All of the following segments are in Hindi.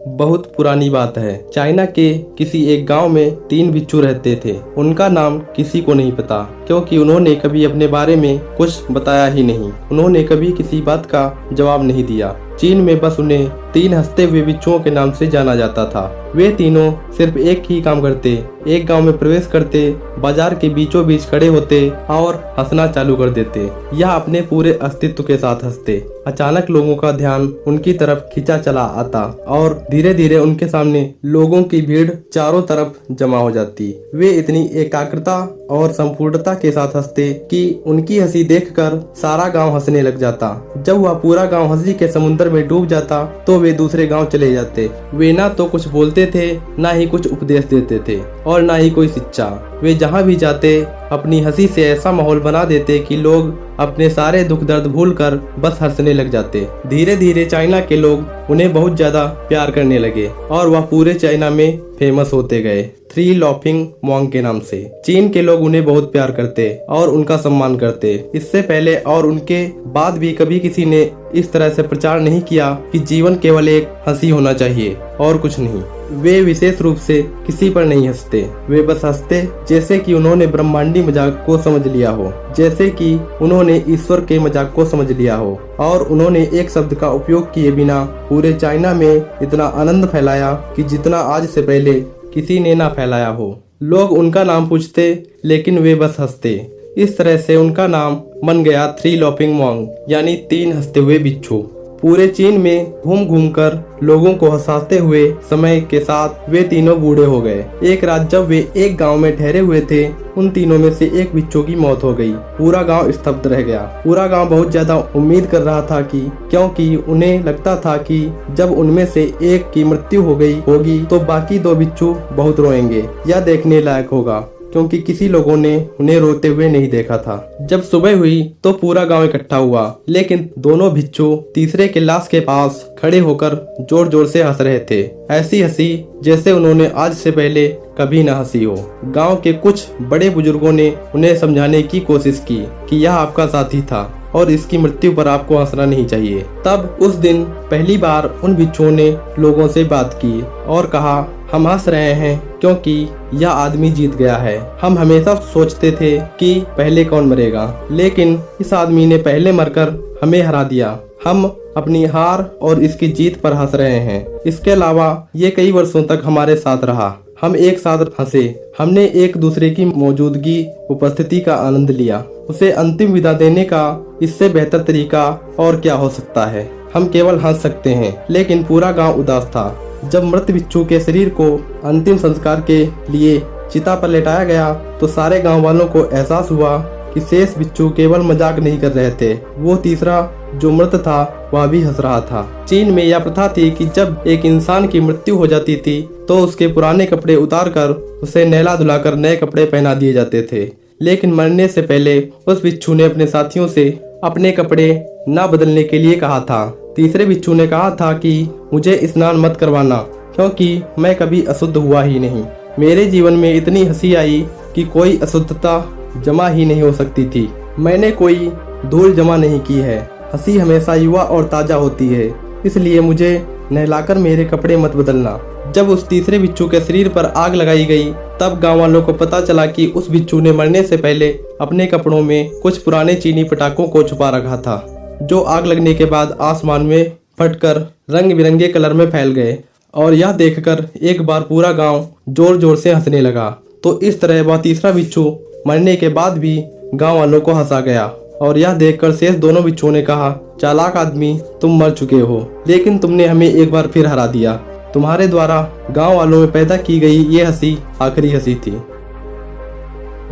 बहुत पुरानी बात है। चाइना के किसी एक गांव में 3 बिच्छू रहते थे। उनका नाम किसी को नहीं पता, क्योंकि उन्होंने कभी अपने बारे में कुछ बताया ही नहीं। उन्होंने कभी किसी बात का जवाब नहीं दिया। चीन में बस उन्हें 3 हंसते हुए बिच्छुओं के नाम से जाना जाता था। वे तीनों सिर्फ एक ही काम करते, एक गांव में प्रवेश करते, बाजार के बीचों बीच खड़े होते और हंसना चालू कर देते, या अपने पूरे अस्तित्व के साथ हंसते। अचानक लोगों का ध्यान उनकी तरफ खींचा चला आता और धीरे धीरे उनके सामने लोगों की भीड़ चारों तरफ जमा हो जाती। वे इतनी एकाग्रता और संपूर्णता के साथ हंसते कि उनकी हंसी देखकर सारा गांव हंसने लग जाता। जब वह पूरा गांव हंसी के समुद्र में डूब जाता तो वे दूसरे गांव चले जाते। वे ना तो कुछ बोलते थे, ना ही कुछ उपदेश देते थे और ना ही कोई शिक्षा। वे जहां भी जाते अपनी हंसी से ऐसा माहौल बना देते कि लोग अपने सारे दुख दर्द भूलकर बस हंसने लग जाते। धीरे धीरे चाइना के लोग उन्हें बहुत ज्यादा प्यार करने लगे और वह पूरे चाइना में फेमस होते गए 3 लाफिंग मॉन्क के नाम से। चीन के लोग उन्हें बहुत प्यार करते और उनका सम्मान करते। इससे पहले और उनके बाद भी कभी किसी ने इस तरह से प्रचार नहीं किया कि जीवन केवल एक हंसी होना चाहिए और कुछ नहीं। वे विशेष रूप से किसी पर नहीं हंसते, वे बस हंसते जैसे कि उन्होंने ब्रह्मांडी मजाक को समझ लिया हो, जैसे कि उन्होंने ईश्वर के मजाक को समझ लिया हो। और उन्होंने एक शब्द का उपयोग किए बिना पूरे चाइना में इतना आनंद फैलाया कि जितना आज से पहले किसी ने ना फैलाया हो। लोग उनका नाम पूछते लेकिन वे बस हंसते। इस तरह से उनका नाम बन गया 3 लाफिंग मॉन्क, यानी 3 हंसते हुए बिच्छू। पूरे चीन में घूम घूम कर लोगों को हंसाते हुए समय के साथ वे तीनों बूढ़े हो गए। एक रात जब वे एक गांव में ठहरे हुए थे, उन तीनों में से एक बिच्छू की मौत हो गई। पूरा गांव स्तब्ध रह गया। पूरा गांव बहुत ज्यादा उम्मीद कर रहा था कि क्योंकि उन्हें लगता था कि जब उनमें से एक की मृत्यु हो गई होगी तो बाकी 2 बिच्छू बहुत रोएंगे। यह देखने लायक होगा, क्योंकि किसी लोगों ने उन्हें रोते हुए नहीं देखा था। जब सुबह हुई तो पूरा गांव इकट्ठा हुआ, लेकिन दोनों बिच्छू तीसरे के लाश के पास खड़े होकर जोर जोर से हंस रहे थे। ऐसी हंसी जैसे उन्होंने आज से पहले कभी न हंसी हो। गांव के कुछ बड़े बुजुर्गों ने उन्हें समझाने की कोशिश की कि यह आपका साथी था और इसकी मृत्यु पर आपको हंसना नहीं चाहिए। तब उस दिन पहली बार उन बिच्छुओं ने लोगों से बात की और कहा, हम हंस रहे हैं क्योंकि यह आदमी जीत गया है। हम हमेशा सोचते थे कि पहले कौन मरेगा, लेकिन इस आदमी ने पहले मरकर हमें हरा दिया। हम अपनी हार और इसकी जीत पर हंस रहे हैं। इसके अलावा ये कई वर्षों तक हमारे साथ रहा। हम एक साथ हंसे, हमने एक दूसरे की मौजूदगी उपस्थिति का आनंद लिया। उसे अंतिम विदा देने का इससे बेहतर तरीका और क्या हो सकता है। हम केवल हंस सकते हैं। लेकिन पूरा गांव उदास था। जब मृत बिच्छू के शरीर को अंतिम संस्कार के लिए चिता पर लेटाया गया तो सारे गांव वालों को एहसास हुआ कि शेष बिच्छू केवल मजाक नहीं कर रहे थे। वो तीसरा जो मृत था वह भी हंस रहा था। चीन में यह प्रथा थी कि जब एक इंसान की मृत्यु हो जाती थी तो उसके पुराने कपड़े उतार कर उसे नहला धुलाकर नए कपड़े पहना दिए जाते थे। लेकिन मरने से पहले उस बिच्छू ने अपने साथियों से अपने कपड़े न बदलने के लिए कहा था। तीसरे बिच्छू ने कहा था कि मुझे स्नान मत करवाना, क्योंकि मैं कभी अशुद्ध हुआ ही नहीं। मेरे जीवन में इतनी हंसी आई कि कोई अशुद्धता जमा ही नहीं हो सकती थी। मैंने कोई धूल जमा नहीं की है। हंसी हमेशा युवा और ताजा होती है, इसलिए मुझे नहलाकर मेरे कपड़े मत बदलना। जब उस तीसरे बिच्छू के शरीर पर आग लगाई गई तब गांव वालों को पता चला कि उस बिच्छू ने मरने से पहले अपने कपड़ों में कुछ पुराने चीनी पटाखों को छुपा रखा था, जो आग लगने के बाद आसमान में फटकर रंग बिरंगे कलर में फैल गए। और यह देखकर एक बार पूरा गांव जोर जोर से हंसने लगा। तो इस तरह वह तीसरा बिच्छू मरने के बाद भी गांव वालों को हंसा गया। और यह देखकर शेष दोनों बिच्छुओं ने कहा, चालाक आदमी, तुम मर चुके हो, लेकिन तुमने हमें एक बार फिर हरा दिया। तुम्हारे द्वारा गांव वालों में पैदा की गई ये हंसी आखिरी हंसी थी।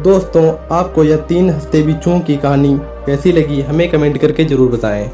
दोस्तों, आपको यह 3 हंसते बिच्छुओं की कहानी कैसी लगी हमें कमेंट करके जरूर बताएं।